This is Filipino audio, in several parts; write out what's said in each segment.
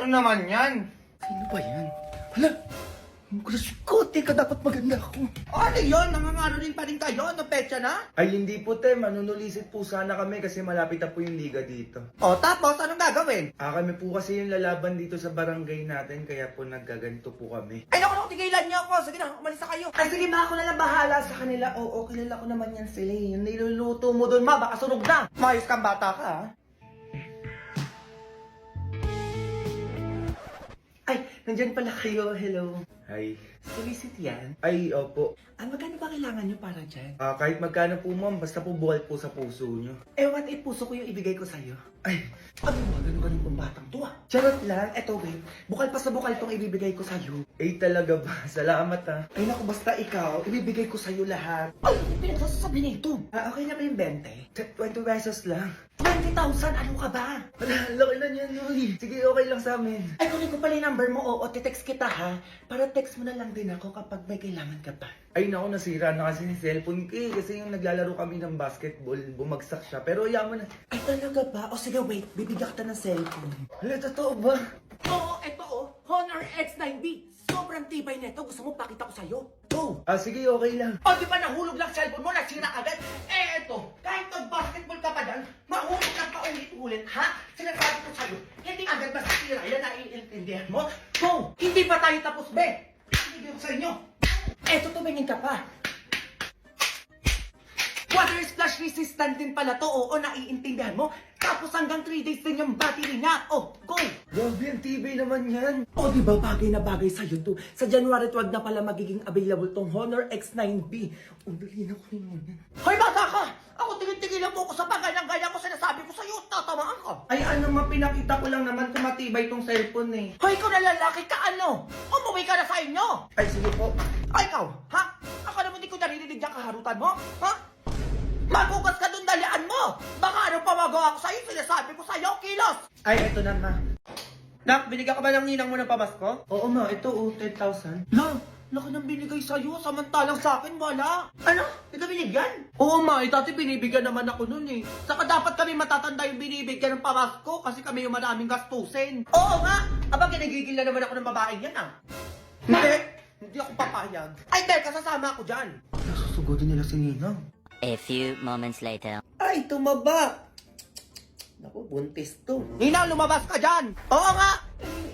Ano naman yan? Sino ba yan? Hala! Ang crush ko, teka dapat maganda ako. Ano yun? Nangangano din pa rin kayo? Ano petsa na? Ay hindi po te, manunulisit po sana kami kasi malapit na po yung liga dito. O tapos, anong gagawin? Kami po kasi yung lalaban dito sa barangay natin kaya po naggaganto po kami. Ay naku, tigilan niyo ako. Sige na, umalis na kayo. Ay sige ma, ako na lang bahala sa kanila. Oo, kilala ko naman yan sila eh. Yung niluluto mo doon ma, baka sunog na. Mayos kang bata ka, ha? Ay, nandyan pala kayo. Hello. Hi. Solicit yan? Ay, opo. Magkano ba kailangan niyo para dyan? Kahit magkano po ma'am, basta po buwal po sa puso nyo. What if puso ko yung ibigay ko sa'yo? Ay, Ano ba? Ganun-ganun pang batang to, ah. charot lang. Eto, babe. Bukal pa sa bukal tong ibibigay ko sa'yo. Talaga ba? Salamat ha. Ay naku, basta ikaw, ibibigay ko sa'yo lahat. Ay, pinagsasabi nito. Okay na ba yung 20? 20 pesos lang. 20,000? Ano ka ba? Wala, laki na niyan, Noy. Sige, okay lang sa amin. Ay, kunin ko pala yung number mo. Oo, titext kita, ha? Para text mo na lang din ako kapag may kailangan ka pa. Ay, naku, nasira na kasi yung cellphone ko eh. Kasi yung naglalaro kami ng basketball, bumagsak siya. Pero yaman na. Ay, talaga ba? O sige, wait. Bibigyan kita ng cellphone. Hala, totoo ba? Oo, eto Honor X9B. Sobrang tibay nito. Gusto mo pakita ko sa'yo? Go! Sige, okay lang. O, di ba nahulog lang cellphone mo? Nasira agad? Eto. Kahit nag-basketball ka pa dyan, mahulog ka pa ulit-ulit, ha? Sinasabi ko sa'yo, hindi agad masisira. Yan, naiintindihan mo? Go! Hindi pa tayo tapos, be. Hindi ko sa inyo. Eto, tumingin ka pa. Water splash resistant din pala to. Oo, naiintindihan mo? Tapos hanggang 3 days din yung battery niya. Oh, go! Grabe, ang TV naman yan. O, di ba bagay na bagay sa'yo to? Sa January 12 na pala magiging available tong Honor X9B. Ang dali na ko naman yan. Hoy, bata ka! Ako tigil-tigil mo ko sa paganyang-gaya ko sinasabi ko sa'yo. Tatamaan ka. Ay, ano ma, pinakita ko lang naman kung matibay tong cellphone eh. Hoy, ikaw na lalaki ka ano? Umuwi ka na sa inyo! Ay, sige po. Ay, ikaw, ha? Ako naman di ko naririnig yung kaharutan mo? Ha? Magugas ka dun, dalian mo! Baka ano pa magawa ko sa'yo? Sinasabi ko sa'yo, kilos! Ay, eto na ma. Nak, binigyan ka ba ng ninang mo ng pamasko? Oo ma, ito 10,000. La, laki ng binigay sa'yo, samantalang sa akin wala. Ano? Hindi ka binigyan? Oo ma, dati binibigyan naman ako nun eh. Saka dapat kami matatanda yung binibigyan ng pamasko kasi kami yung maraming gastusin. Oo nga! Aba, ginigigil na naman ako ng babaeng yan ah. Hindi ako papayag. Ay, teka, sasama ako dyan. Nasusugodin nila si Ninang. A few moments later. Ay, tumaba. Naku, buntis to. Ninang, lumabas ka dyan! Oo nga!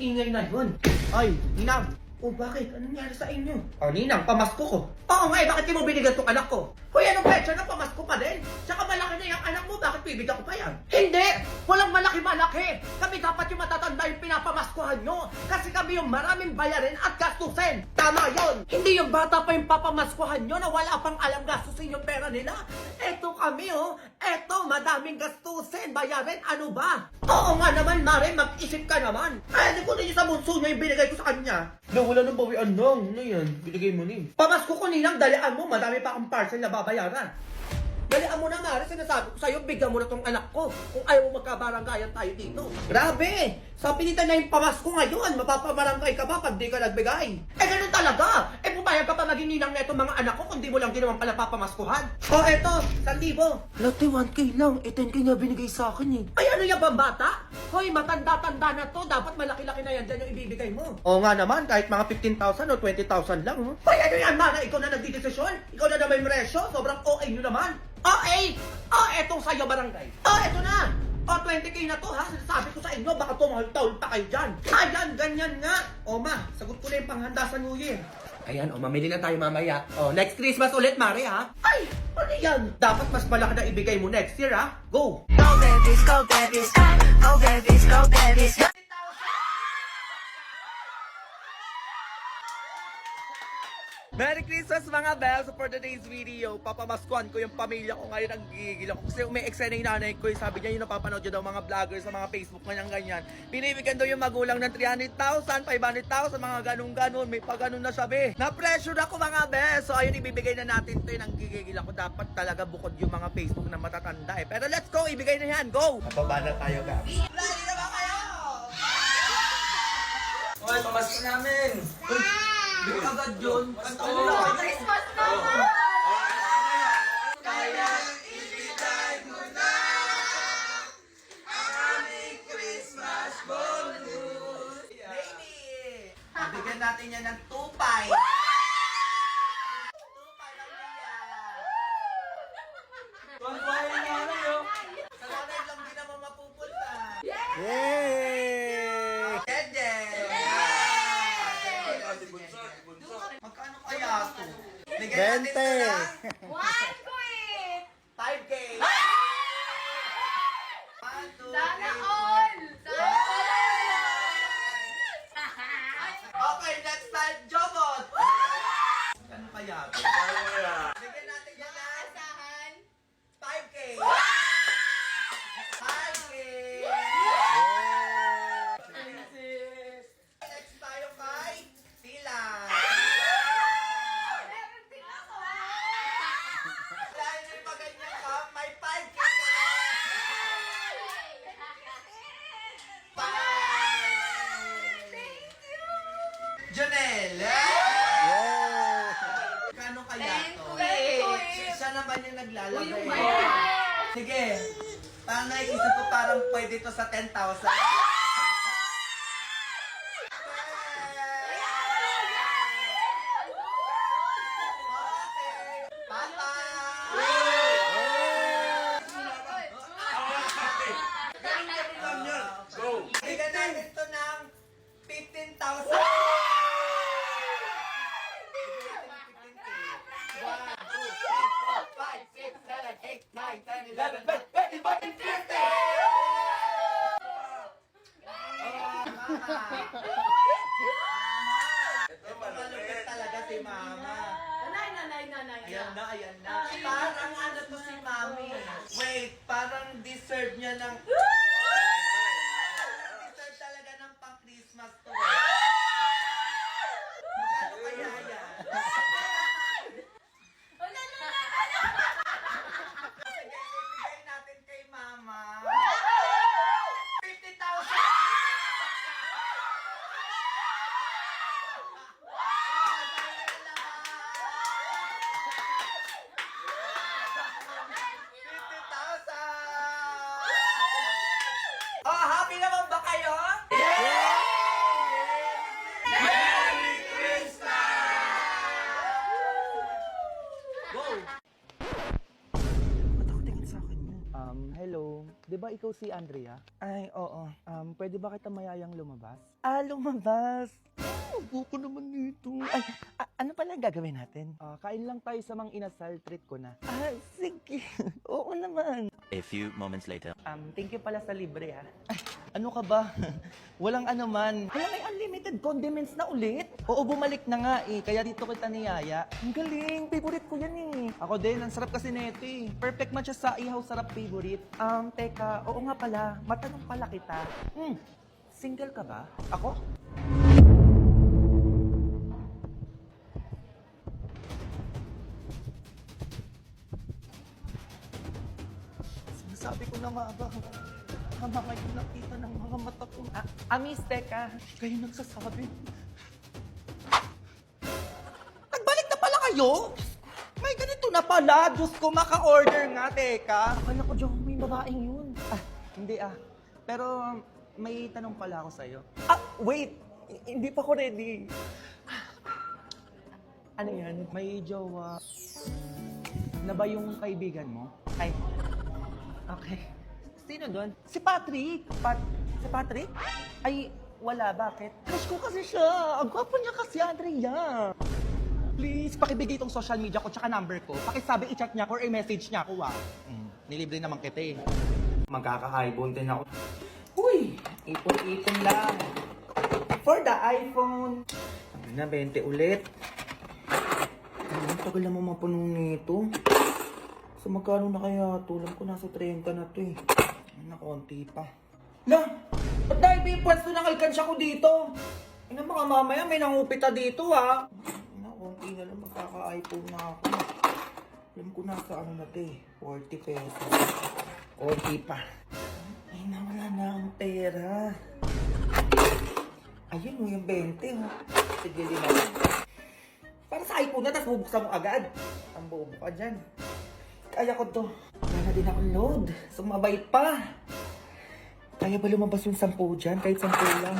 Ingay na yun. Ay, Ninang. O bakit? Anong nangyari sa inyo? O Ninang, pamasko ko. Oo nga, bakit di mo binigyan tong anak ko? Hoy, anong petsa na pamasko pa din? Tsaka malaki na yung anak mo, bakit bibigyan ko pa yan? Hindi! Walang malaki-malaki! Kami dapat yung matatanda yung pinapamaskuhan nyo. Kasi kami yung maraming bayarin at gastusin. Tama yon. Hindi yung bata pa yung papamaskuhan nyo na wala pang alam gastusin yung pera nila. Eto kami eto madaming gastusin, bayarin, ano ba? Oo nga naman, Mare, mag-isip ka naman. Ay, hindi ko na yung sa bunso nyo yung binigay ko sa kanya. Wala nang bawian lang. Ano yan? Binigay mo ni. Pamasko ko nilang, dalian mo, madami pa akong parcel na babayaran. Dalian mo na, Mare, sinasabi ko sa'yo, bigyan mo na tong anak ko. Kung ayaw mo magkabaranggayan tayo dito. Grabe! Sa pilitan na yung pamasko ngayon, mapapabarangay ka ba pag di ka nagbigay? Ganun talaga! Pumayag ka pa maging ninang na itong mga anak ko kung di mo lang din naman pala papamaskuhan. Eto, 1,000. Lati, 1K lang. 10K na binigay sa akin eh. Ay, ano yan bang bata? Hoy, matanda-tanda na to. Dapat malaki-laki na yan dyan yung ibibigay mo. Oo nga naman, kahit mga 15,000 o 20,000 lang. Hoy, ano yan, Mana? Ikaw na nagdidesisyon? Ikaw na may resyo? Sobrang OA nyo naman. OA? Etong sa'yo barangay. Eto na. 20K na to ha. Sinasabi ko sa inyo, baka tumahol-tahol pa kayo dyan. Ayan, ganyan nga. Ma, sagot ko na yung panghanda sa New Year. Ayan, mamili na tayo mamaya. Next Christmas ulit, Mare, ha? Ay, ano yan? Dapat mas malaki na ibigay mo next year, ha? Go! Go babies, go babies, go babies, go babies. Merry Christmas mga bells! So for today's video, papamaskuhan ko yung pamilya ko ngayon. Ang gigigil ako kasi may eksena yung nanay ko. Sabi niya yung napapanood niya daw mga vloggers sa mga Facebook ganyan. Binibigyan daw yung magulang ng 300,000, 500,000, mga ganun-ganun. May pag-ganun na sabi. Na-pressure ako mga bells! So ayun, ibibigay na natin ito. Ang gigigil ako. Dapat talaga bukod yung mga Facebook na matatanda eh. Pero let's go! Ibigay na yan! Go! Mapaba na tayo, guys. Ready na ba kayo? Hoy, pamasko namin. Bigyan agad yun. Christmas naman! Kaya ibigay mo na ang aming Christmas bonus. Bigyan natin yan ng 2.5. 2.5 lang yan. Tuwan-tuwain na nanay, oh. Sa nanay lang din naman mapupunta. Yay! Dede! Magkano kaya ito? Bigyan natin 20. ito ng 1 5K. Sana all! Okay, next time, Jobot! Ano kaya ito? Bigyan natin yan ng 5K. 5K. Next tayo kay Sila. Dahil may paganyan ka, may 5K ka na. 5! Jonel! Yay! Kano kaya to? Siya naman yung naglalagay. Uy, yung bayan! Sige. Parang naisip ko parang pwede to sa 10,000. Okay. Go! Bigyan natin to ng 15,000. Ito malupit talaga si Mama. Nanay. Ayan na. Parang ano to si Mami. Wait, parang deserve niya ng... Deserve talaga ng pang-Christmas to. Magkano kaya yan? Sige, ibigay natin kay Mama. 50,000! Oh, happy naman ba kayo? Merry Christmas! Go! Ba't ako tingin sa akin yun? Hello. Di ba ikaw si Andrea? Ay, oo. Pwede ba kita mayayang lumabas? Lumabas. Buko naman nito. Ay, ano pala ang gagawin natin? Kain lang tayo sa mang inasal, treat ko na. Sige. Oo naman. A few moments later. Thank you pala sa libre, ha. Ano ka ba? Walang anuman. Kaya may unlimited condiments na ulit. Oo, bumalik na nga eh. Kaya dito kita niyaya. Ang galing. Favorite ko yan eh. Ako din, ang sarap kasi nito eh. Perfect match siya sa ihaw sarap favorite. Teka. Oo nga pala. Matanong pala kita. Single ka ba? Ako? Sinasabi ko na maabang. Tama ngayon nakita ng mga mata ko. Amis, teka. Kayo nagsasabi. Nagbalik na pala kayo? May ganito na pala. Diyos ko, maka-order nga. Teka. Akala ko, Diyo, may babaeng yun. Hindi Pero may tanong pala ako sa'yo. Wait. Hindi pa ko ready. Ano yan? May jowa na ba yung kaibigan mo? Ay, Okay. Sino doon? si Patrick. Si Patrick? Ay, wala. Bakit? Crush ko kasi siya. Ang gwapo niya kasi, Andrea. Please, pakibigay itong social media ko tsaka number ko. Pakisabi, i-chat niya ako or i-message niya ako, Nilibre naman kita eh. Magkaka-iPhone din ako. Uy! Ipon-ipon lang. For the iPhone. Sabi na, 20 ulit. Ang tagal naman mapunong nito. So magkano na kaya? Tulang ko nasa 30 na to eh. Ay, na konti pa. Na! Ba't dahil may pwesto ng alkansya ko dito? Ay, mga mamaya may nangupita dito ha. Na, konti na lang magkaka-iPhone na ako. Alam ko nasa ano na to eh. 40 pesos. Konti pa. Ay, nawala na ang pera. Ayun o, yung 20 oh. Sige, lima lang. Para sa iPhone na, tapos bubuksan mo agad. Ang bobo ka dyan. Kaya ko to. Wala na din ako load. Sumabay pa. Kaya ba lumabas yung 10 dyan? Kahit 10 lang.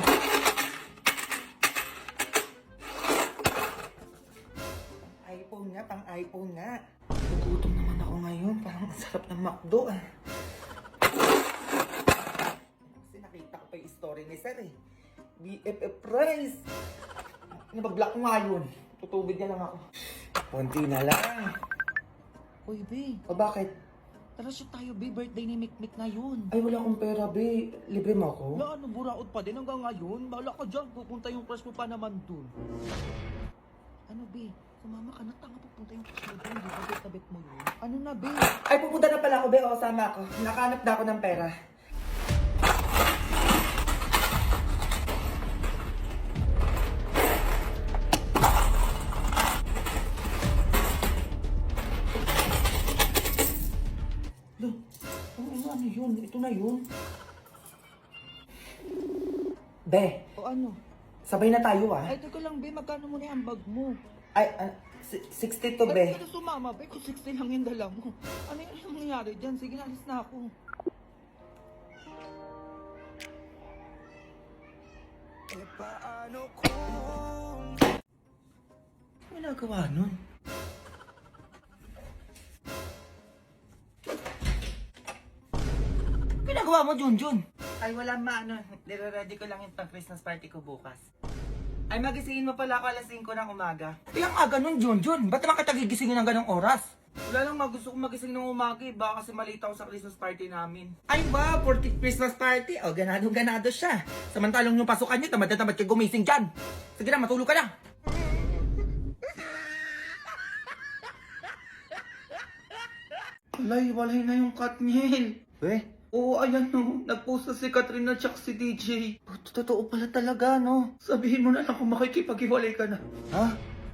iPhone nga. Nagutom naman ako ngayon. Parang ang sarap ng McDo ah. Kasi nakita ko pa yung story ni Sir eh. BFF Price. Nabag-block ko nga yun. Tutubig na lang ako. Konti na lang. Uy, be. O bakit? Tara shoot tayo, be. Birthday ni Mikmik na yun. Ay wala akong pera, be. Libre mo ako? Na ano, buraot pa din hanggang ngayon. Bahala ka dyan. Pupunta yung crush mo pa naman dun. Ano, be? Sumama ka na. Tanga pupunta yung crush mo dun. Di ba bet mo yun? Ano na, be? Ay pupunta na pala ako, be. O, sama ako. Nakahanap na ako ng pera. Ano yun? Ito na yun. Be, O ano? sabay na tayo ah. Ay, teka lang, be. Magkano mo na yung bag mo? Ay, 62 be. Ay, sumama, be. Kung 60 lang yung dala mo. Ano yung nangyayari dyan? Sige, alis na ako. Ano ginagawa nun? Ginagawa mo, Junjun? Ay, wala maano. Nire-ready ko lang yung pang-Christmas party ko bukas. Ay, magisingin mo pala ako alas 5 ng umaga. Ilang aga nun, Junjun? Ba't naman kita gigisingin ng ganong oras? Wala lang, gusto ko magising ng umaga eh. Baka kasi malita ako sa Christmas party namin. Ay ba, 40th Christmas party? O, ganado siya. Samantalong yung pasukan niyo, tamad na tamad kayo gumising dyan. Sige na, matulog ka na. Walay na yung Katniel. Oo, ayan no. Nag-post na si Catherine at si DJ. Totoo pala talaga, no? Sabihin mo na lang kung makikipag-iwalay ka na. Ha?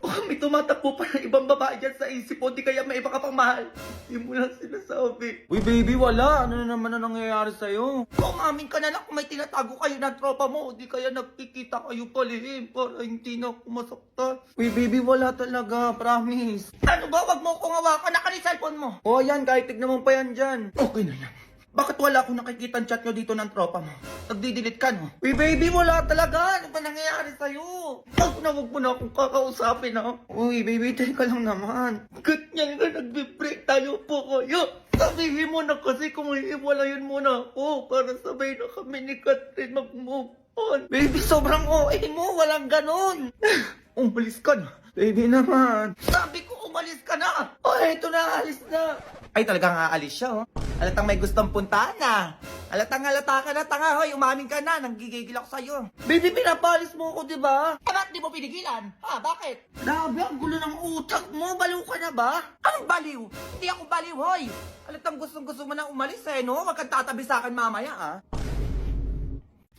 Oh, may tumatakbo pa ng ibang babae dyan sa isip mo, di kaya may iba ka pang mahal. Hindi mo lang sinasabi. Uy, baby, wala. Ano na naman ang nangyayari sa'yo? Umamin ka na lang kung may tinatago kayo ng tropa mo, di kaya nagkikita kayo palihim para hindi na ako masaktan. Uy, baby, wala talaga. Promise. Ano ba? Wag mo akong hawakan. Naka-cellphone mo. O, yan. Kahit tignan mo pa yan dyan. Okay na yan. Bakit wala akong nakikita ang chat nyo dito ng tropa mo? Nagdi-delete ka, no? Uy, baby, wala talaga. Ano ba nangyayari sa'yo? Huwag mo na akong kakausapin, ha? Uy, baby, teka lang naman. Ganyan ka, nagbe-break tayo po kayo. Sabihin mo na kasi kung iiwalayan mo na ako para sabay na kami ni Catherine mag-move on. Baby, sobrang OA mo. Walang ganon. Umalis ka na. Baby naman. Sabi ko, umalis ka na. Oh, eto na, alis na. Ay, talagang aalis siya, oh. Halatang may gustong puntahan na. Halata ka na, tanga, hoy. Umamin ka na. Nanggigigil ako sa'yo. Baby, pinapalis mo ko, di ba? Bakit di mo pinigilan? Ha, bakit? Grabe, ang gulo ng utak mo. Baliw ka na ba? Anong baliw? Hindi ako baliw, hoy. Halatang gusto mo na umalis, eh, no? Wag kang tatabi sa akin mamaya, ah.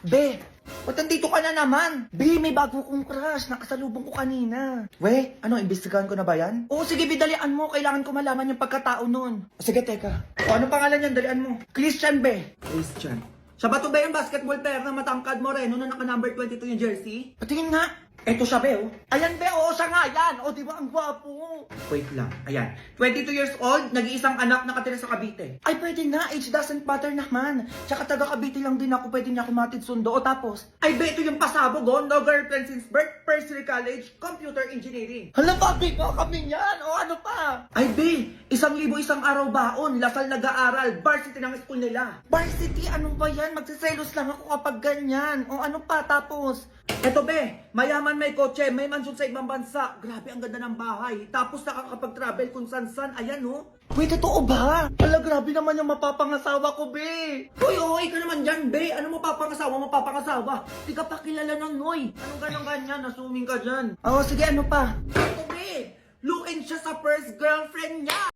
Be, ba't nandito ka na naman? Be, may bago kong crush. Nakasalubong ko kanina. We, ano, imbestigahan ko na ba yan? Oo, sige, bidalian mo. Kailangan ko malaman yung pagkatao nun. Sige, teka. O, anong pangalan yan? Dalian mo. Christian, be. Christian. Siya ba to ba yung basketball player na matangkad moreno na naka-number 22 yung jersey? Patingin nga. Eto siya, be, oh. Ayan, be, oo, siya nga, yan. O, di ba, ang gwapo. Wait lang, ayan. 22 years old, nag-iisang anak, nakatira sa Cavite. Ay, pwede na, age doesn't matter naman. Tsaka taga Cavite lang din ako, pwede niya ako matid sundo. O tapos, ay, be, ito yung pasabog, oh. No girlfriend since birth, first year college, computer engineering. Hala, papi pa kami yan. O, ano pa? Ay, be, 1,000 isang araw baon, Lasal nag-aaral, varsity ng school nila. Varsity, ano ba yan? Magsiselos lang ako kapag ganyan. O, ano pa, tapos, eto, be, mayaman may kotse, may mansyon sa ibang bansa. Grabe, ang ganda ng bahay. Tapos nakakapag-travel kung san-san. Ayan, oh. Wait, totoo ba? Hala, grabe naman yung mapapangasawa ko, be. Uy, okay ka naman dyan, be. Ano mapapangasawa? Di ka pa kilala ng Noy. Anong ganyan? Nasuming ka dyan. Oo, sige, ano pa? Ito, be. Luin siya sa first girlfriend niya.